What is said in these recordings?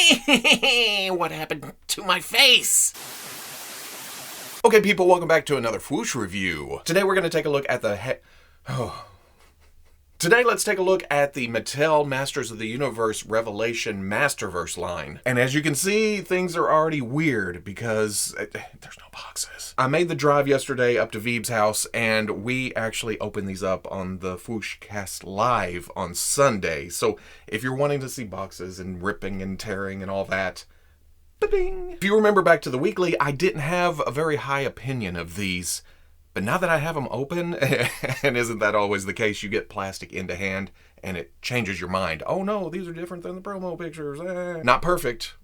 What happened to my face? Okay, people, welcome back to another Fwoosh review. Today we're going to take a look at the Today, let's take a look at the Mattel Masters of the Universe Revelation Masterverse line. And as you can see, things are already weird because there's no boxes. I made the drive yesterday up to Veeb's house, and we actually opened these up on the Fwoosh Cast Live on Sunday. So if you're wanting to see boxes and ripping and tearing and all that, ba-ding. If you remember back to the weekly, I didn't have a very high opinion of these. But now that I have them open, and isn't that always the case, you get plastic into hand and it changes your mind. Oh no, these are different than the promo pictures. Not perfect,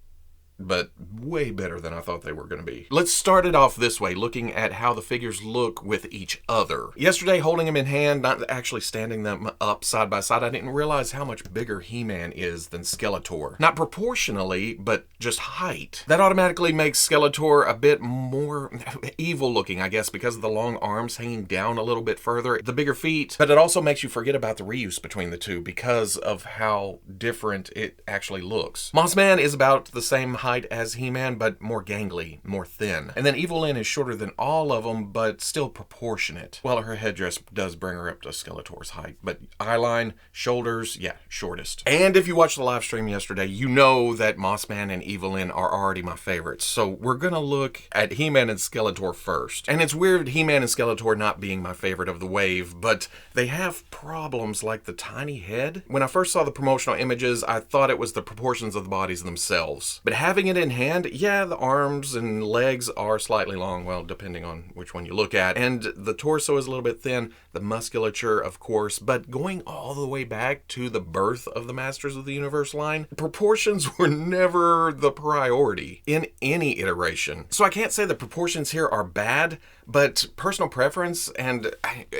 but way better than I thought they were going to be. Let's start it off this way, looking at how the figures look with each other. Yesterday, holding them in hand, not actually standing them up side by side, I didn't realize how much bigger He-Man is than Skeletor. Not proportionally, but just height. That automatically makes Skeletor a bit more evil looking, I guess, because of the long arms hanging down a little bit further, the bigger feet, but it also makes you forget about the reuse between the two because of how different it actually looks. Mossman is about the same height as He-Man, but more gangly, more thin. And then Evil-Lyn is shorter than all of them, but still proportionate. Well, her headdress does bring her up to Skeletor's height, but eyeline, shoulders, yeah, shortest. And if you watched the live stream yesterday, you know that Mossman and Evil-Lyn are already my favorites. So we're gonna look at He-Man and Skeletor first. And it's weird He-Man and Skeletor not being my favorite of the wave, but they have problems like the tiny head. When I first saw the promotional images, I thought it was the proportions of the bodies themselves. But having it in hand, yeah, the arms and legs are slightly long, well, depending on which one you look at, and the torso is a little bit thin, the musculature, of course, but going all the way back to the birth of the Masters of the Universe line, proportions were never the priority in any iteration. So I can't say the proportions here are bad, but personal preference and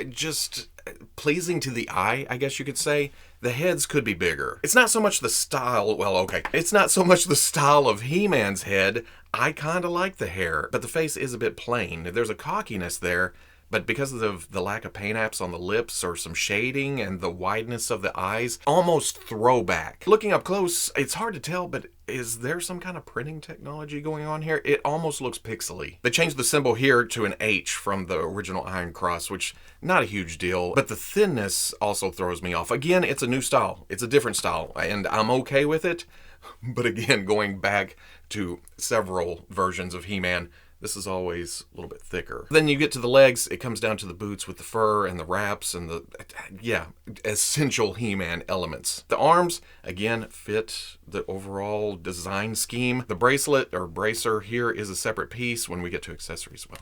just pleasing to the eye, I guess you could say, the heads could be bigger. It's not so much the style, well, okay, it's not so much the style of He-Man's head. I kind of like the hair, but the face is a bit plain. There's a cockiness there, but because of the lack of paint apps on the lips or some shading and the wideness of the eyes, almost throwback. Looking up close, it's hard to tell, but is there some kind of printing technology going on here? It almost looks pixely. They changed the symbol here to an H from the original Iron Cross, which not a huge deal, but the thinness also throws me off. Again, it's a new style. It's a different style, and I'm okay with it. But again, going back to several versions of He-Man, this is always a little bit thicker. Then you get to the legs, it comes down to the boots with the fur and the wraps and the, yeah, essential He-Man elements. The arms, again, fit the overall design scheme. The bracelet or bracer here is a separate piece. When we get to accessories, well,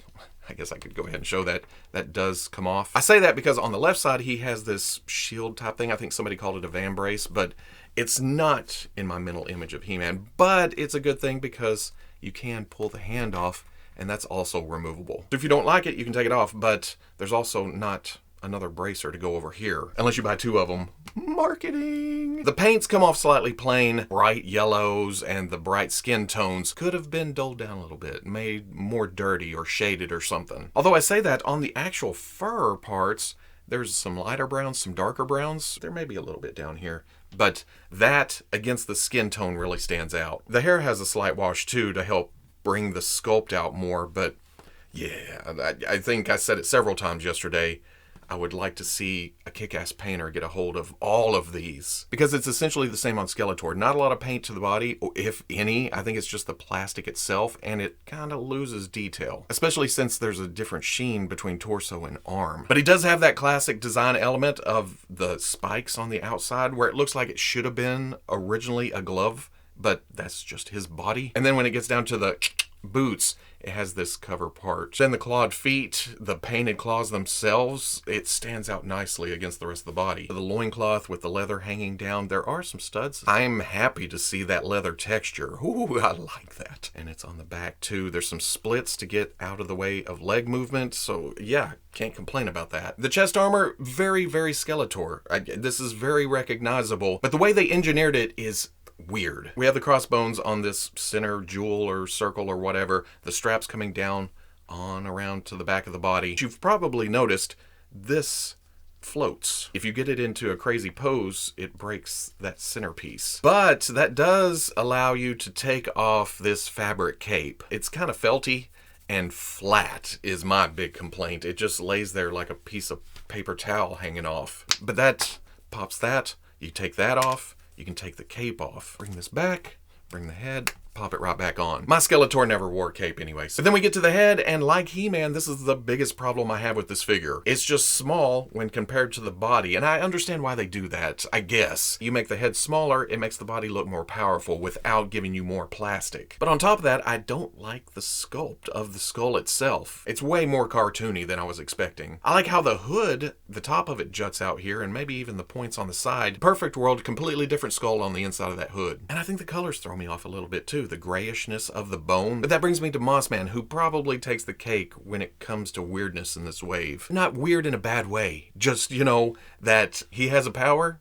I guess I could go ahead and show that. That does come off. I say that because on the left side, he has this shield type thing. I think somebody called it a van brace, but it's not in my mental image of He-Man. But it's a good thing because you can pull the hand off, and that's also removable. So if you don't like it, you can take it off, but there's also not another bracer to go over here, unless you buy two of them. Marketing! The paints come off slightly plain. Bright yellows and the bright skin tones could have been dulled down a little bit, made more dirty or shaded or something. Although I say that, on the actual fur parts, there's some lighter browns, some darker browns. There may be a little bit down here, but that against the skin tone really stands out. The hair has a slight wash too to help bring the sculpt out more, but yeah, I think I said it several times yesterday. I would like to see a kick-ass painter get a hold of all of these because it's essentially the same on Skeletor. Not a lot of paint to the body, if any. I think it's just the plastic itself, and it kind of loses detail, especially since there's a different sheen between torso and arm. But he does have that classic design element of the spikes on the outside where it looks like it should have been originally a glove, but that's just his body. And then when it gets down to the boots, it has this cover part. Then the clawed feet, the painted claws themselves, it stands out nicely against the rest of the body. The loincloth with the leather hanging down, there are some studs. I'm happy to see that leather texture. Ooh, I like that. And it's on the back too. There's some splits to get out of the way of leg movement, so yeah, can't complain about that. The chest armor, very, very Skeletor. This is very recognizable, but the way they engineered it is weird. We have the crossbones on this center jewel or circle or whatever, the straps coming down on around to the back of the body. You've probably noticed this floats. If you get it into a crazy pose, it breaks that centerpiece. But that does allow you to take off this fabric cape. It's kind of felty and flat is my big complaint. It just lays there like a piece of paper towel hanging off. But that pops that. You take that off. You can take the cape off. Bring this back. Bring the head. Pop it right back on. My Skeletor never wore a cape anyway. So then we get to the head, and like He-Man, this is the biggest problem I have with this figure. It's just small when compared to the body, and I understand why they do that, I guess. You make the head smaller, it makes the body look more powerful without giving you more plastic. But on top of that, I don't like the sculpt of the skull itself. It's way more cartoony than I was expecting. I like how the hood, the top of it juts out here, and maybe even the points on the side. Perfect world, completely different skull on the inside of that hood. And I think the colors throw me off a little bit too. The grayishness of the bone. But that brings me to Mossman, who probably takes the cake when it comes to weirdness in this wave. Not weird in a bad way, just, you know, that he has a power,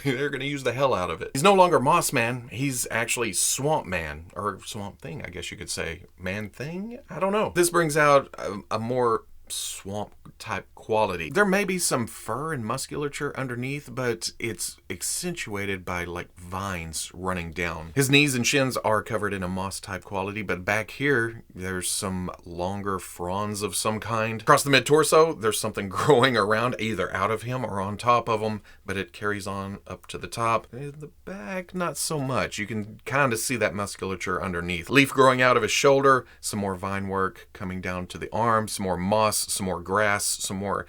they're gonna use the hell out of it. He's no longer Mossman, he's actually Swamp Man, or Swamp Thing, I guess you could say. Man Thing? I don't know. This brings out a more swamp type quality. There may be some fur and musculature underneath, but it's accentuated by like vines running down. His knees and shins are covered in a moss type quality, but back here there's some longer fronds of some kind. Across the mid torso there's something growing around, either out of him or on top of him, but it carries on up to the top. In the back, not so much. You can kind of see that musculature underneath. Leaf growing out of his shoulder, some more vine work coming down to the arm, some more moss, some more grass, some more...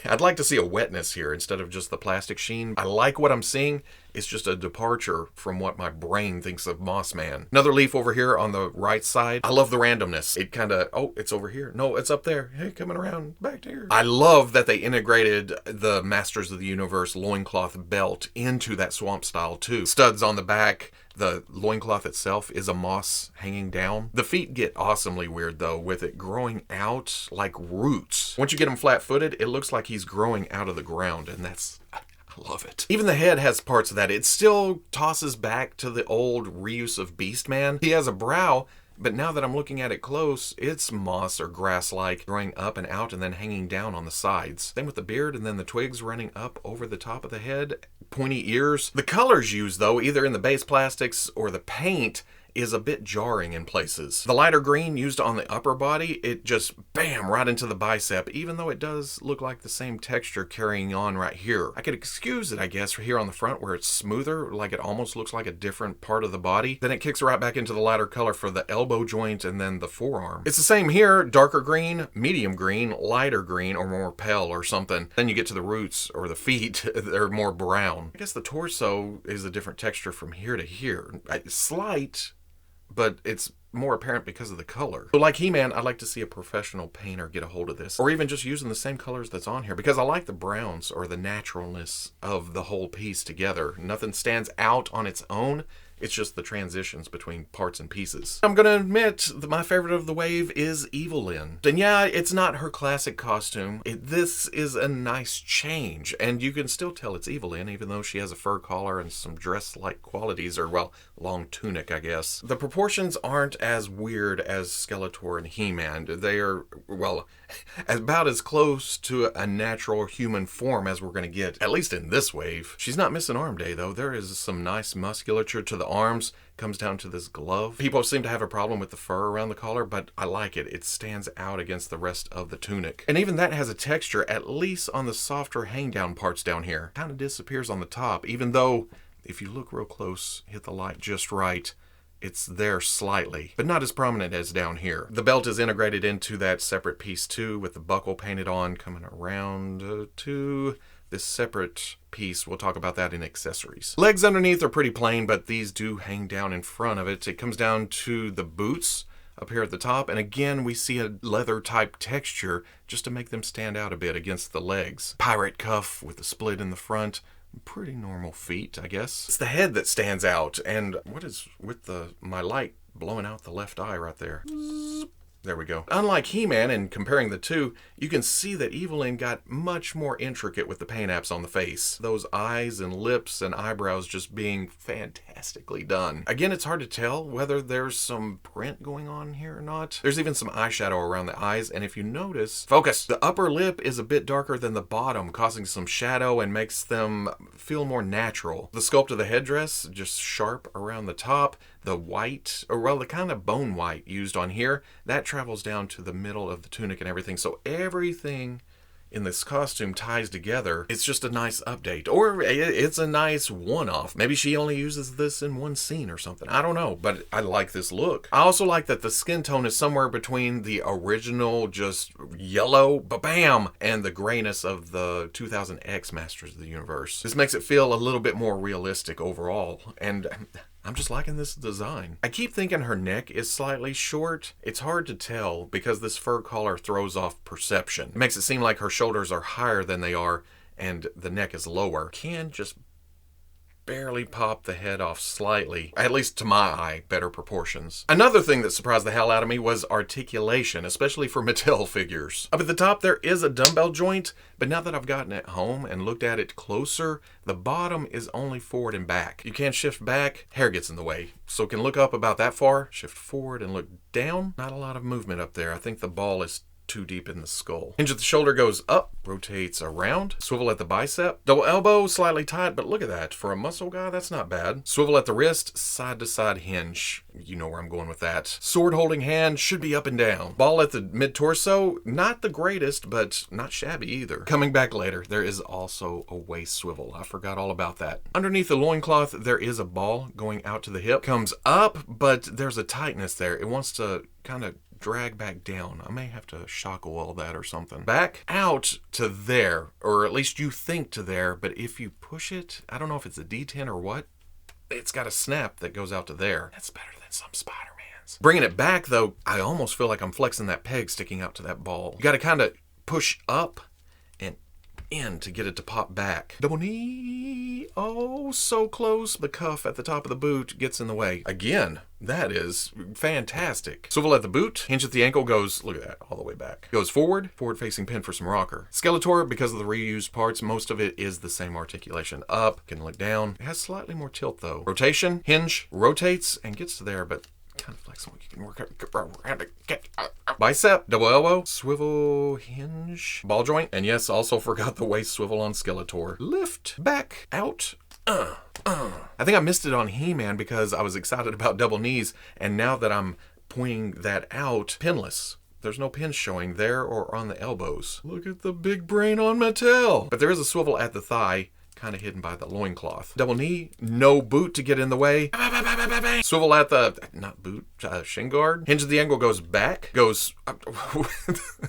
I'd like to see a wetness here instead of just the plastic sheen. I like what I'm seeing. It's just a departure from what my brain thinks of Mossman. Another leaf over here on the right side. I love the randomness. It kind of, oh, it's over here. No, it's up there. Hey, coming around back here. I love that they integrated the Masters of the Universe loincloth belt into that swamp style too. Studs on the back. The loincloth itself is a moss hanging down. The feet get awesomely weird though, with it growing out like roots. Once you get him flat-footed, it looks like he's growing out of the ground, and that's... I love it. Even the head has parts of that. It still tosses back to the old reuse of Beastman. He has a brow, but now that I'm looking at it close, it's moss or grass-like, growing up and out and then hanging down on the sides. Same with the beard, and then the twigs running up over the top of the head. Pointy ears. The colors used, though, either in the base plastics or the paint, is a bit jarring in places. The lighter green used on the upper body, it just bam right into the bicep, even though it does look like the same texture carrying on right here. I could excuse it, I guess, for here on the front where it's smoother, like it almost looks like a different part of the body. Then it kicks right back into the lighter color for the elbow joint and then the forearm. It's the same here, darker green, medium green, lighter green, or more pale or something. Then you get to the roots or the feet, they're more brown. I guess the torso is a different texture from here to here. Slight, but it's more apparent because of the color. So like He-Man, I'd like to see a professional painter get a hold of this, or even just using the same colors that's on here, because I like the browns or the naturalness of the whole piece together. Nothing stands out on its own. It's just the transitions between parts and pieces. I'm gonna admit that my favorite of the wave is Evil-Lyn. And yeah, it's not her classic costume. This is a nice change, and you can still tell it's Evil-Lyn, even though she has a fur collar and some dress-like qualities, or well, long tunic, I guess. The proportions aren't as weird as Skeletor and He-Man. They are, well, about as close to a natural human form as we're gonna get, at least in this wave. She's not missing arm day, though. There is some nice musculature to the arms, comes down to this glove. People seem to have a problem with the fur around the collar, but I like it. It stands out against the rest of the tunic. And even that has a texture, at least on the softer hang down parts down here. Kind of disappears on the top, even though if you look real close, hit the light just right, it's there slightly, but not as prominent as down here. The belt is integrated into that separate piece too, with the buckle painted on, coming around to this separate piece. We'll talk about that in accessories. Legs underneath are pretty plain, but these do hang down in front of it. It comes down to the boots up here at the top, and again we see a leather type texture just to make them stand out a bit against the legs. Pirate cuff with the split in the front. Pretty normal feet, I guess. It's the head that stands out, and what is with my light blowing out the left eye right there? There we go. Unlike He-Man, and comparing the two, you can see that Evil-Lyn got much more intricate with the paint apps on the face. Those eyes and lips and eyebrows just being fantastic. fantastically done. Again, it's hard to tell whether there's some print going on here or not. There's even some eyeshadow around the eyes, and if you notice, focus, the upper lip is a bit darker than the bottom, causing some shadow and makes them feel more natural. The sculpt of the headdress, just sharp around the top. The white, or well, the kind of bone white used on here, that travels down to the middle of the tunic and everything. So everything in this costume ties together. It's just a nice update, or it's a nice one-off. Maybe she only uses this in one scene or something. I don't know, but I like this look. I also like that the skin tone is somewhere between the original just yellow, ba-bam, and the grayness of the 2000X Masters of the Universe. This makes it feel a little bit more realistic overall, and I'm just liking this design. I keep thinking her neck is slightly short. It's hard to tell because this fur collar throws off perception. It makes it seem like her shoulders are higher than they are and the neck is lower. Can just barely pop the head off slightly, at least to my eye, better proportions. Another thing that surprised the hell out of me was articulation, especially for Mattel figures. Up at the top there is a dumbbell joint, but now that I've gotten it home and looked at it closer, the bottom is only forward and back. You can't shift back, hair gets in the way. So can look up about that far, shift forward and look down. Not a lot of movement up there. I think the ball is too deep in the skull. Hinge at the shoulder goes up, rotates around. Swivel at the bicep. Double elbow, slightly tight, but look at that. For a muscle guy, that's not bad. Swivel at the wrist, side to side hinge. You know where I'm going with that. Sword holding hand should be up and down. Ball at the mid-torso, not the greatest, but not shabby either. Coming back later, there is also a waist swivel. I forgot all about that. Underneath the loincloth, there is a ball going out to the hip. Comes up, but there's a tightness there. It wants to kind of drag back down. I may have to shock oil that or something. Back out to there, or at least you think to there, but if you push it, I don't know if it's a D10 or what, it's got a snap that goes out to there. That's better than some Spider-Mans. Bringing it back though, I almost feel like I'm flexing that peg sticking out to that ball. You gotta kind of push up and in to get it to pop back. Double knee, oh so close. The cuff at the top of the boot gets in the way. Again, that is fantastic. Swivel at the boot, hinge at the ankle goes, look at that, all the way back. Goes forward, forward facing pin for some rocker. Skeletor, because of the reused parts, most of it is the same articulation. Up, can look down. It has slightly more tilt though. Rotation, hinge, rotates and gets to there, but kind of flexible. You can work around to get bicep, double elbow, swivel, hinge, ball joint, and yes, also forgot the waist swivel on Skeletor. Lift, back, out, I think I missed it on He-Man because I was excited about double knees, and now that I'm pointing that out, pinless. There's no pins showing there or on the elbows. Look at the big brain on Mattel. But there is a swivel at the thigh, kind of hidden by the loincloth. Double knee, no boot to get in the way. Swivel at the, not boot, shin guard. Hinge at the angle goes back, goes,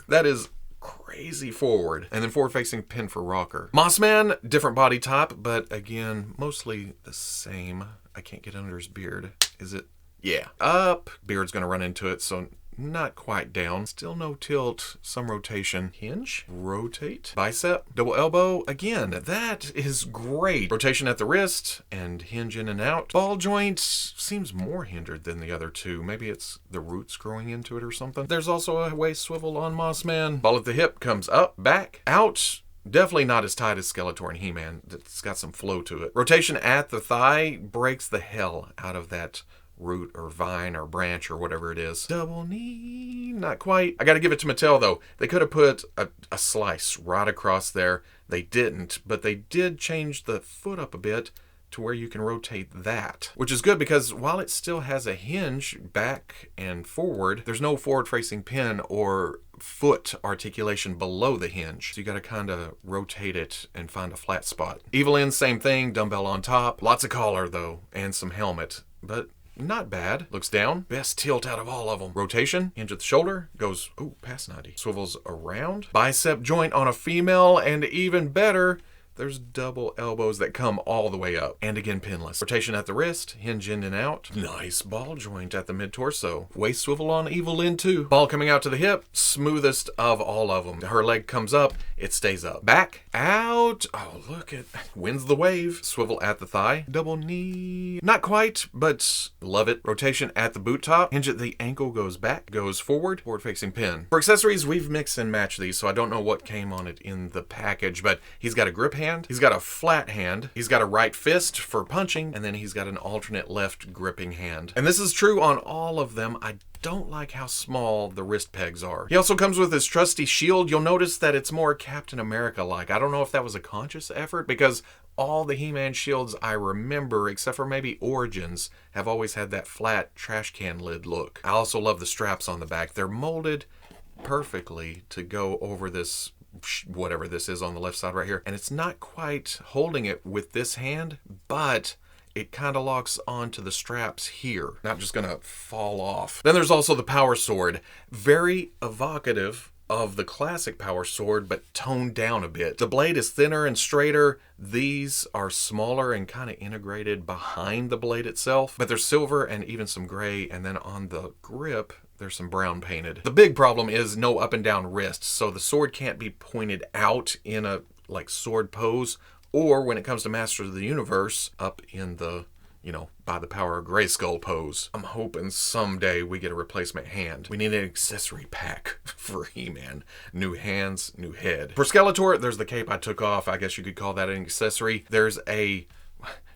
that is crazy forward. And then forward facing pin for rocker. Mossman, different body type, but again, mostly the same. I can't get under his beard. Is it? Yeah. Up. Beard's gonna run into it, so not quite down. Still no tilt, some rotation. Hinge, rotate, bicep, double elbow. Again, that is great. Rotation at the wrist and hinge in and out. Ball joint seems more hindered than the other two. Maybe it's the roots growing into it or something. There's also a waist swivel on Mossman. Ball at the hip comes up, back, out. Definitely not as tight as Skeletor and He-Man. It's got some flow to it. Rotation at the thigh breaks the hell out of that root or vine or branch or whatever it is. Double knee, not quite. I gotta give it to Mattel though. They could have put a slice right across there. They didn't, but they did change the foot up a bit to where you can rotate that, which is good because while it still has a hinge back and forward, there's no forward facing pin or foot articulation below the hinge. So you got to kind of rotate it and find a flat spot. Evil-Lyn, same thing, dumbbell on top. Lots of collar though, and some helmet, but not bad. Looks down. Best tilt out of all of them. Rotation. Hinge at the shoulder. Goes, ooh, past 90. Swivels around. Bicep joint on a female, and even better, there's double elbows that come all the way up. And again, pinless. Rotation at the wrist. Hinge in and out. Nice ball joint at the mid-torso. Waist swivel on Evil-Lyn too. Ball coming out to the hip. Smoothest of all of them. Her leg comes up. It stays up. Back. Out. Oh, look at... Wins the wave. Swivel at the thigh. Double knee. Not quite, but love it. Rotation at the boot top. Hinge at the ankle goes back. Goes forward. Forward facing pin. For accessories, we've mixed and matched these, so I don't know what came on it in the package, but he's got a grip hand, he's got a flat hand, he's got a right fist for punching, and then he's got an alternate left gripping hand. And this is true on all of them. I don't like how small the wrist pegs are. He also comes with his trusty shield. You'll notice that it's more Captain America-like. I don't know if that was a conscious effort, because all the He-Man shields I remember, except for maybe Origins, have always had that flat trash can lid look. I also love the straps on the back. They're molded perfectly to go over this, whatever this is on the left side right here. And it's not quite holding it with this hand, but it kind of locks onto the straps here. Not just gonna fall off. Then there's also the Power Sword. Very evocative of the classic Power Sword, but toned down a bit. The blade is thinner and straighter. These are smaller and kind of integrated behind the blade itself, but there's silver and even some gray, and then on the grip, there's some brown painted. The big problem is no up and down wrists, so the sword can't be pointed out in a like sword pose, or when it comes to Masters of the Universe, up in the, you know, by the power of Grayskull pose. I'm hoping someday we get a replacement hand. We need an accessory pack for He-Man. New hands, new head. For Skeletor, there's the cape I took off. I guess you could call that an accessory. There's a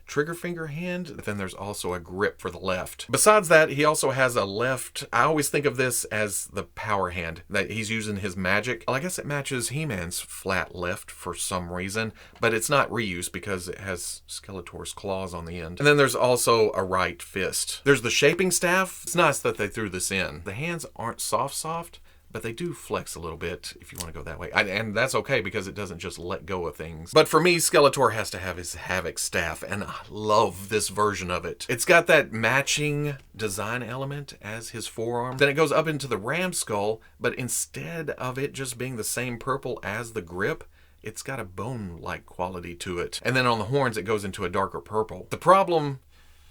trigger finger hand, then there's also a grip for the left. Besides that, he also has a left, I always think of this as the power hand, that he's using his magic. Well, I guess it matches He-Man's flat left for some reason, but it's not reuse because it has Skeletor's claws on the end. And then there's also a right fist. There's the shaping staff. It's nice that they threw this in. The hands aren't soft, but they do flex a little bit if you want to go that way. And that's okay because it doesn't just let go of things. But for me, Skeletor has to have his Havoc staff, and I love this version of it. It's got that matching design element as his forearm. Then it goes up into the ram skull, but instead of it just being the same purple as the grip, it's got a bone-like quality to it. And then on the horns, it goes into a darker purple. The problem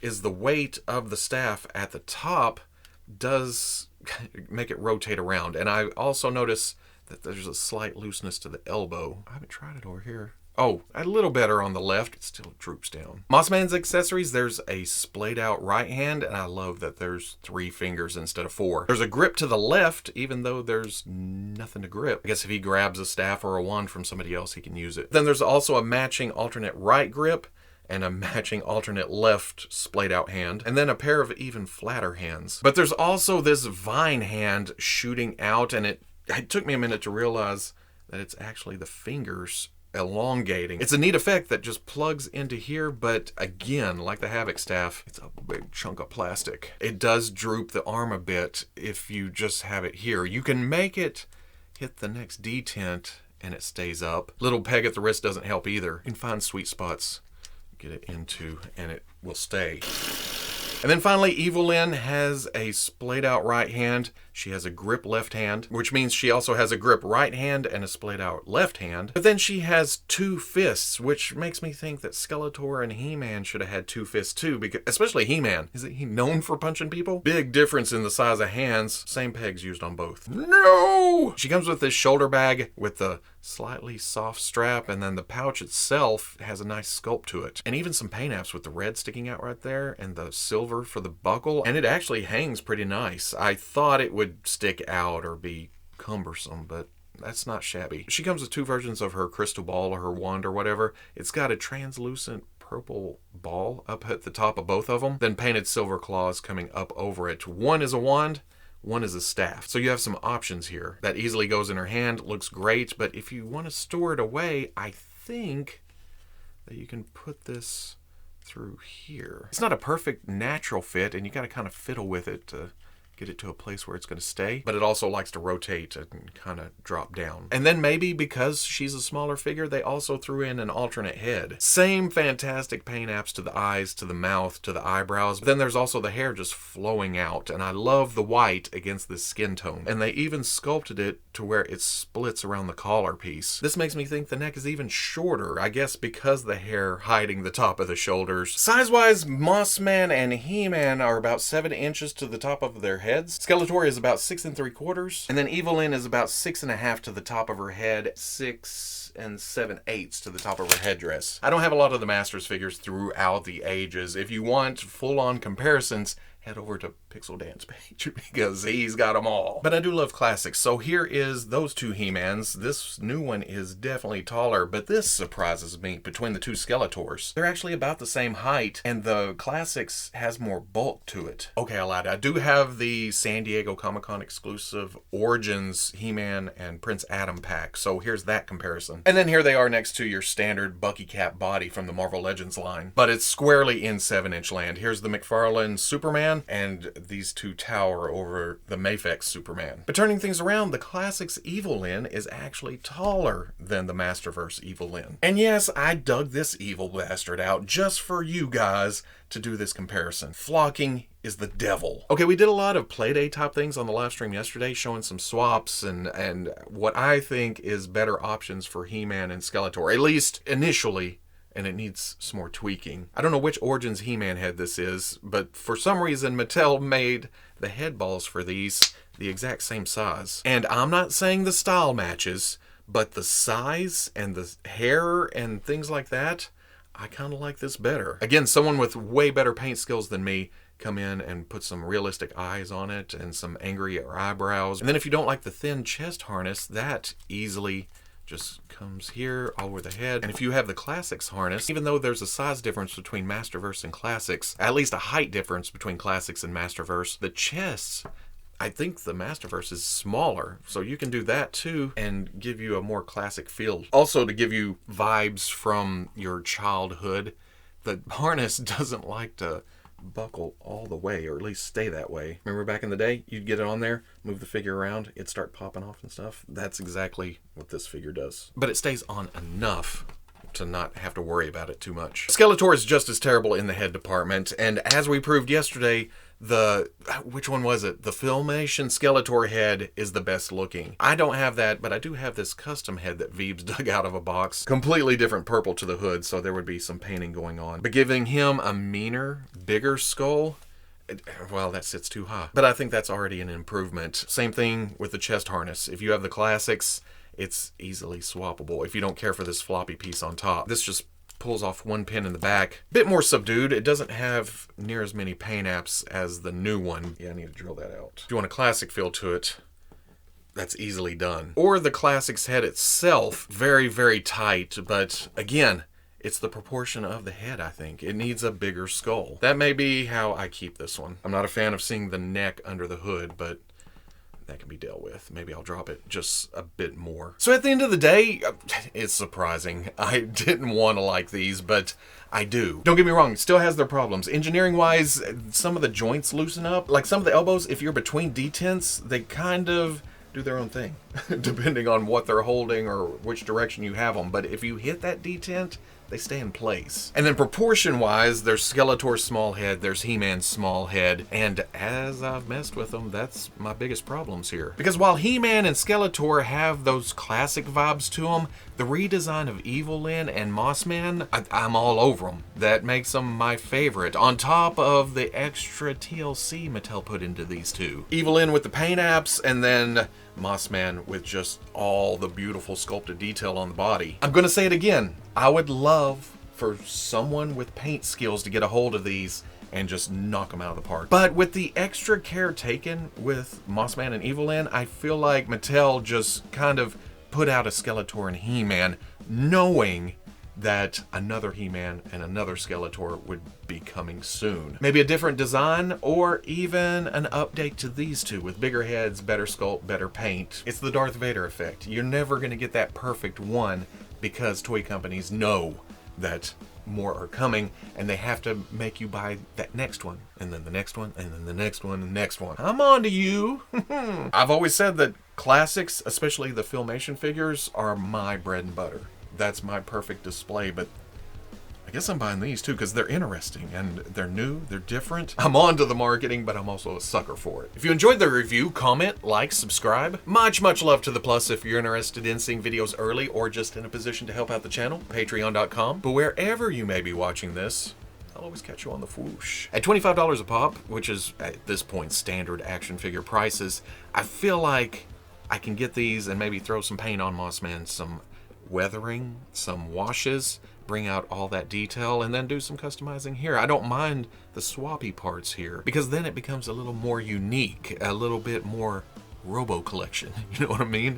is the weight of the staff at the top does make it rotate around. And I also notice that there's a slight looseness to the elbow. I haven't tried it over here. Oh, a little better on the left. It still droops down. Mossman's accessories, there's a splayed out right hand, and I love that there's 3 fingers instead of 4. There's a grip to the left, even though there's nothing to grip. I guess if he grabs a staff or a wand from somebody else, he can use it. Then there's also a matching alternate right grip, and a matching alternate left splayed out hand, and then a pair of even flatter hands. But there's also this vine hand shooting out, and it took me a minute to realize that it's actually the fingers elongating. It's a neat effect that just plugs into here, but again, like the Havoc staff, it's a big chunk of plastic. It does droop the arm a bit if you just have it here. You can make it hit the next detent and it stays up. Little peg at the wrist doesn't help either. You can find sweet spots, get it into, and it will stay. And then finally, Evil-Lyn has a splayed out right hand. She has a grip left hand, which means she also has a grip right hand and a splayed out left hand. But then she has 2 fists, which makes me think that Skeletor and He-Man should have had 2 fists too, because especially He-Man. Isn't he known for punching people? Big difference in the size of hands. Same pegs used on both. No! She comes with this shoulder bag with the slightly soft strap, and then the pouch itself has a nice sculpt to it. And even some paint apps with the red sticking out right there and the silver for the buckle. And it actually hangs pretty nice. I thought it would stick out or be cumbersome, but that's not shabby. She comes with 2 versions of her crystal ball or her wand or whatever. It's got a translucent purple ball up at the top of both of them, then painted silver claws coming up over it. One is a wand, one is a staff. So you have some options here. That easily goes in her hand, looks great, but if you want to store it away, I think that you can put this through here. It's not a perfect natural fit, and you got to kind of fiddle with it to get it to a place where it's going to stay, but it also likes to rotate and kind of drop down. And then maybe because she's a smaller figure, they also threw in an alternate head. Same fantastic paint apps to the eyes, to the mouth, to the eyebrows, but then there's also the hair just flowing out, and I love the white against this skin tone. And they even sculpted it to where it splits around the collar piece. This makes me think the neck is even shorter, I guess because the hair hiding the top of the shoulders. Size-wise, Mossman and He-Man are about 7 inches to the top of their heads. Skeletor is about 6 3/4, and then Evil-Lyn is about 6 1/2 to the top of her head, 6 7/8 to the top of her headdress. I don't have a lot of the Masters figures throughout the ages. If you want full-on comparisons, head over to Pixel Dance page because he's got them all. But I do love classics. So here is those two He-Mans. This new one is definitely taller, but this surprises me between the two Skeletors. They're actually about the same height, and the classics has more bulk to it. Okay, I lied. I do have the San Diego Comic-Con exclusive Origins He-Man and Prince Adam pack, so here's that comparison. And then here they are next to your standard Bucky Cap body from the Marvel Legends line, but it's squarely in 7-inch land. Here's the McFarlane Superman, and these two tower over the Mafex Superman. But turning things around, the classics Evil-Lyn is actually taller than the Masterverse Evil-Lyn. And yes, I dug this evil bastard out just for you guys to do this comparison. Flocking is the devil. Okay, we did a lot of Playday type things on the live stream yesterday, showing some swaps and what I think is better options for He-Man and Skeletor, at least initially, and it needs some more tweaking. I don't know which Origins He-Man head this is, but for some reason Mattel made the head balls for these the exact same size. And I'm not saying the style matches, but the size and the hair and things like that, I kind of like this better. Again, someone with way better paint skills than me come in and put some realistic eyes on it and some angry eyebrows. And then if you don't like the thin chest harness, that easily just comes here all over the head. And if you have the Classics harness, even though there's a size difference between Masterverse and Classics, at least a height difference between Classics and Masterverse, the chests, I think the Masterverse is smaller, so you can do that too and give you a more classic feel. Also, to give you vibes from your childhood, the harness doesn't like to buckle all the way, or at least stay that way. Remember back in the day, you'd get it on there, move the figure around, it'd start popping off and stuff. That's exactly what this figure does. But it stays on enough to not have to worry about it too much. Skeletor is just as terrible in the head department, and as we proved yesterday, which one was it? The Filmation Skeletor head is the best looking. I don't have that, but I do have this custom head that Veebs dug out of a box. Completely different purple to the hood, so there would be some painting going on. But giving him a meaner, bigger skull, well, that sits too high. But I think that's already an improvement. Same thing with the chest harness. If you have the Classics, it's easily swappable if you don't care for this floppy piece on top. This just pulls off one pin in the back. Bit more subdued. It doesn't have near as many paint apps as the new one. Yeah, I need to drill that out. If you want a classic feel to it, that's easily done. Or the Classics head itself, very, very tight, but again, it's the proportion of the head, I think. It needs a bigger skull. That may be how I keep this one. I'm not a fan of seeing the neck under the hood, but that can be dealt with. Maybe I'll drop it just a bit more. So at the end of the day, it's surprising. I didn't want to like these, but I do. Don't get me wrong, it still has their problems. Engineering-wise, some of the joints loosen up. Like some of the elbows, if you're between detents, they kind of do their own thing, depending on what they're holding or which direction you have them. But if you hit that detent, they stay in place. And then proportion-wise, there's Skeletor's small head, there's He-Man's small head, and as I've messed with them, that's my biggest problems here. Because while He-Man and Skeletor have those classic vibes to them, the redesign of Evil-Lyn and Mossman, I'm all over them. That makes them my favorite, on top of the extra TLC Mattel put into these two. Evil-Lyn with the paint apps, and then Mossman with just all the beautiful sculpted detail on the body. I'm gonna say it again, I would love for someone with paint skills to get a hold of these and just knock them out of the park. But with the extra care taken with Mossman and Evil-Lyn, I feel like Mattel just kind of put out a Skeletor and He-Man knowing that another He-Man and another Skeletor would be coming soon. Maybe a different design, or even an update to these two with bigger heads, better sculpt, better paint. It's the Darth Vader effect. You're never gonna get that perfect one because toy companies know that more are coming and they have to make you buy that next one, and then the next one, and then the next one, and the next one. I'm on to you. I've always said that classics, especially the Filmation figures, are my bread and butter. That's my perfect display, but I guess I'm buying these too because they're interesting and they're new, they're different. I'm on to the marketing, but I'm also a sucker for it. If you enjoyed the review, comment, like, subscribe. Much love to the plus if you're interested in seeing videos early or just in a position to help out the channel, patreon.com. But wherever you may be watching this, I'll always catch you on the Fwoosh. At $25 a pop, which is at this point standard action figure prices, I feel like I can get these and maybe throw some paint on Mossman, some weathering, some washes, bring out all that detail and then do some customizing here. I don't mind the swappy parts here because then it becomes a little more unique, a little bit more Robo collection. You know what I mean?